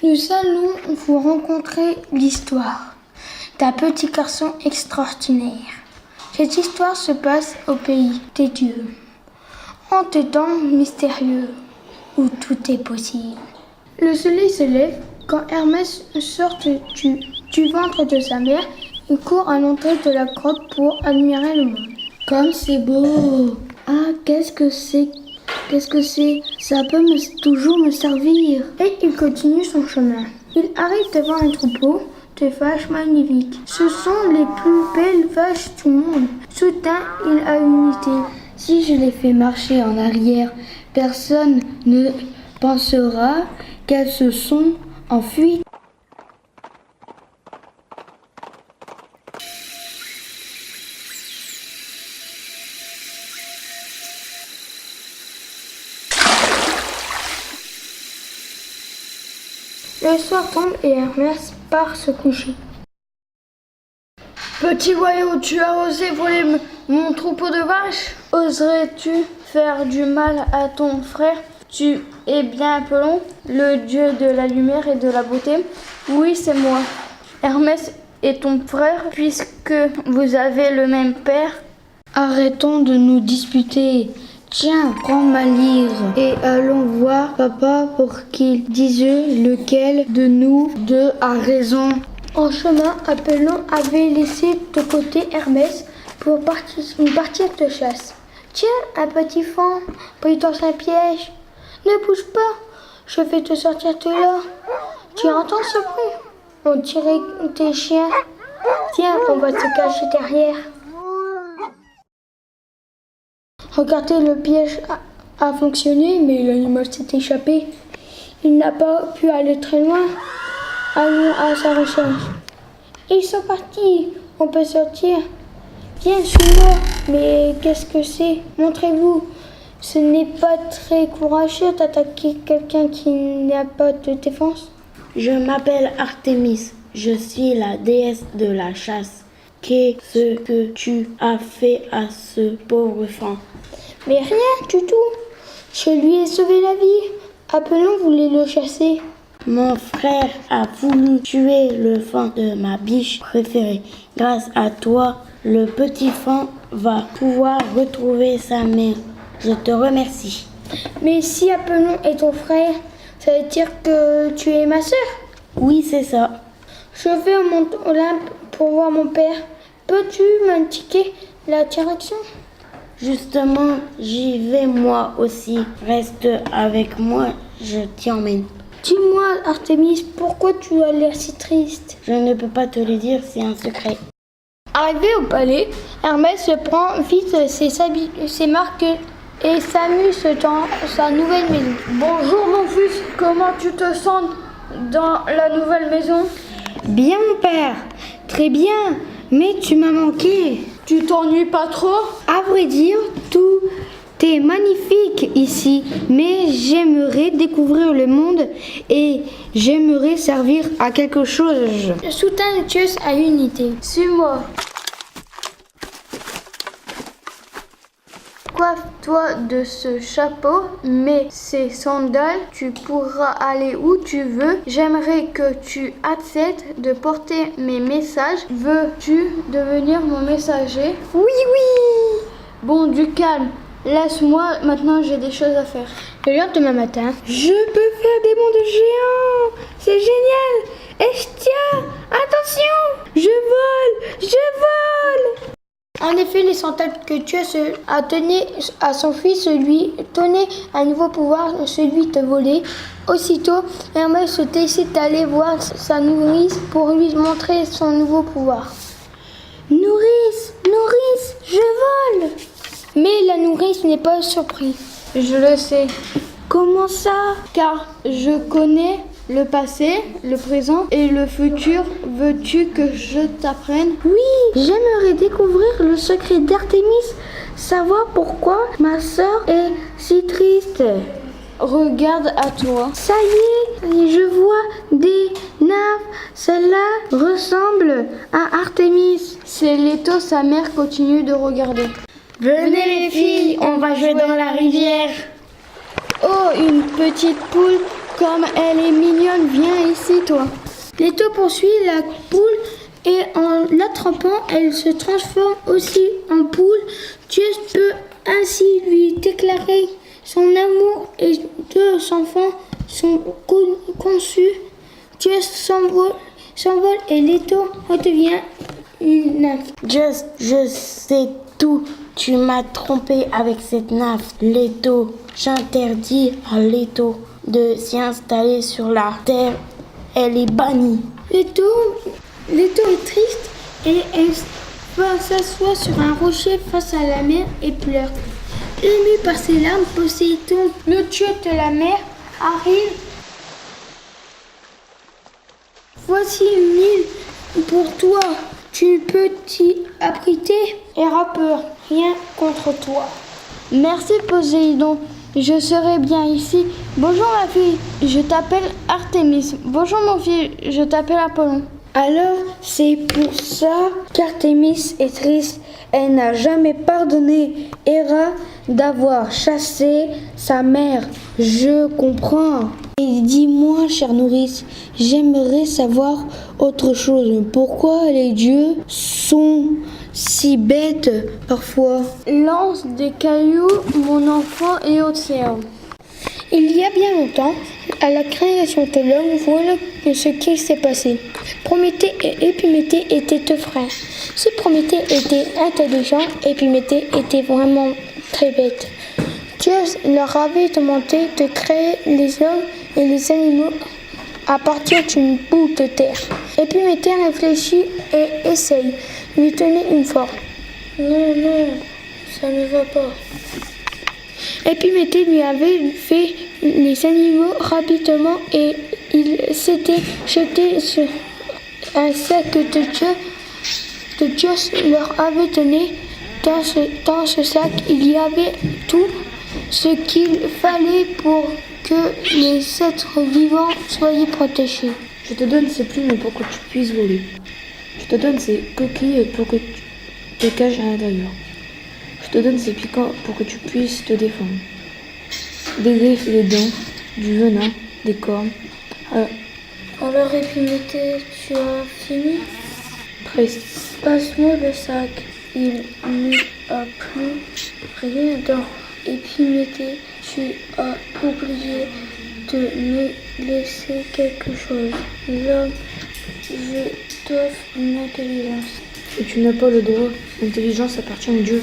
Nous allons vous rencontrer l'histoire d'un petit garçon extraordinaire. Cette histoire se passe au pays des dieux, en des temps mystérieux où tout est possible. Le soleil se lève quand Hermès sort du ventre de sa mère. Il court à l'entrée de la grotte pour admirer le monde. Comme c'est beau! Ah, qu'est-ce que c'est? Ça peut toujours me servir. Et il continue son chemin. Il arrive devant un troupeau de vaches magnifiques. Ce sont les plus belles vaches du monde. Soudain, il a une idée. Si je les fais marcher en arrière, personne ne pensera qu'elles se sont enfuies. Le soir tombe et Hermès part se coucher. Petit voyou, tu as osé voler mon troupeau de vaches? Oserais-tu faire du mal à ton frère? Tu es bien Apollon, le dieu de la lumière et de la beauté? Oui, c'est moi. Hermès est ton frère puisque vous avez le même père. Arrêtons de nous disputer. Tiens, prends ma lyre et allons voir papa pour qu'il dise lequel de nous deux a raison. En chemin, Apollon avait laissé de côté Hermès pour une partie de chasse. Tiens, un petit fan pris dans un piège. Ne bouge pas, je vais te sortir de là. Tu entends ce bruit? On dirait des chiens. Tiens, on va te cacher derrière. Regardez, le piège a fonctionné, mais l'animal s'est échappé. Il n'a pas pu aller très loin. Allons à sa recherche. Ils sont partis. On peut sortir. Viens, suis-moi. Mais qu'est-ce que c'est? Montrez-vous. Ce n'est pas très courageux d'attaquer quelqu'un qui n'a pas de défense. Je m'appelle Artémis. Je suis la déesse de la chasse. Qu'est-ce que tu as fait à ce pauvre fan? Mais rien du tout. Je lui ai sauvé la vie. Apollon voulait le chasser. Mon frère a voulu tuer le fan de ma biche préférée. Grâce à toi, le petit fan va pouvoir retrouver sa mère. Je te remercie. Mais si Apollon est ton frère, ça veut dire que tu es ma sœur? Oui, c'est ça. Je vais au mont Olympe pour voir mon père. Peux-tu m'indiquer la direction? Justement, j'y vais moi aussi. Reste avec moi, je t'y emmène. Dis-moi, Artémis, pourquoi tu as l'air si triste? Je ne peux pas te le dire, c'est un secret. Arrivé au palais, Hermès prend vite ses marques et s'amuse dans sa nouvelle maison. Bonjour mon fils, comment tu te sens dans la nouvelle maison? Bien mon père, très bien, mais tu m'as manqué. Tu t'ennuies pas trop? À vrai dire, tout est magnifique ici, mais j'aimerais découvrir le monde et j'aimerais servir à quelque chose. Soudain, Zeus a une idée. Suis-moi. Coiffe-toi de ce chapeau, mets ces sandales, tu pourras aller où tu veux. J'aimerais que tu acceptes de porter mes messages. Veux-tu devenir mon messager? Oui, oui. Bon, du calme. Laisse-moi, maintenant j'ai des choses à faire. Le lendemain matin, je peux faire des bonds de géant. C'est génial. Estia, attention, je vole. En effet, les sandales que Zeus a données à son fils lui donnaient un nouveau pouvoir, celui de voler. Aussitôt, Hermès décide d'aller voir sa nourrice pour lui montrer son nouveau pouvoir. Nourrice, je vole. Mais la nourrice n'est pas surprise. Je le sais. Comment ça? Car je connais le passé, le présent et le futur. Veux-tu que je t'apprenne? Oui, j'aimerais découvrir le secret d'Artémis, savoir pourquoi ma sœur est si triste. Regarde à toi. Ça y est, je vois des nymphes. Celle-là ressemble à Artémis. C'est Leto, sa mère, continue de regarder. Venez les filles, on va jouer dans la rivière. Oh, une petite poule, Comme elle est mignonne, viens ici toi. Leto poursuit la poule et en l'attrapant, elle se transforme aussi en poule. Just peut ainsi lui déclarer son amour et deux enfants sont conçus. Just s'envole et Leto redevient une nymphe. Just, je sais tout. Tu m'as trompé avec cette nymphe, Leto. J'interdis à Leto de s'y installer sur la terre. Elle est bannie. Leto est triste et elle va s'asseoir sur un rocher face à la mer et pleure. Ému par ses larmes, Poséidon, le dieu de la mer, arrive. Voici une île pour toi. Tu peux t'y abriter et rappeur, rien contre toi. Merci Poséidon, je serai bien ici. Bonjour ma fille, je t'appelle Artémis. Bonjour mon fils, je t'appelle Apollon. Alors, c'est pour ça qu'Artémis est triste. Elle n'a jamais pardonné Héra d'avoir chassé sa mère. Je comprends. Et dis-moi, chère nourrice, j'aimerais savoir autre chose. Pourquoi les dieux sont si bêtes parfois? Lance des cailloux, mon enfant, et océan. Il y a bien longtemps, à la création de l'homme, voilà ce qui s'est passé. Prométhée et Épiméthée étaient deux frères. Si Prométhée était intelligent, Épiméthée était vraiment très bête. Dieu leur avait demandé de créer les hommes et les animaux à partir d'une boue de terre. Épiméthée réfléchit et essaye de lui donner une forme. Non, ça ne va pas. Épiméthée lui avait fait les animaux rapidement et il s'était jeté sur un sac de Dieu leur avait donné. Dans ce sac, il y avait tout ce qu'il fallait pour que les êtres vivants soient protégés. Je te donne ces plumes pour que tu puisses voler. Je te donne ces coquilles pour que tu te caches à l'intérieur. Je te donne ces piquants pour que tu puisses te défendre. Des griffes et des dents, du venin, des cornes. Alors Épiméthée, tu as fini? Presque. Passe-moi le sac. Il n'y a plus rien dedans. Épiméthée, tu as oublié de me laisser quelque chose. L'homme, je t'offre une intelligence. Et tu n'as pas le droit. L'intelligence appartient aux dieux.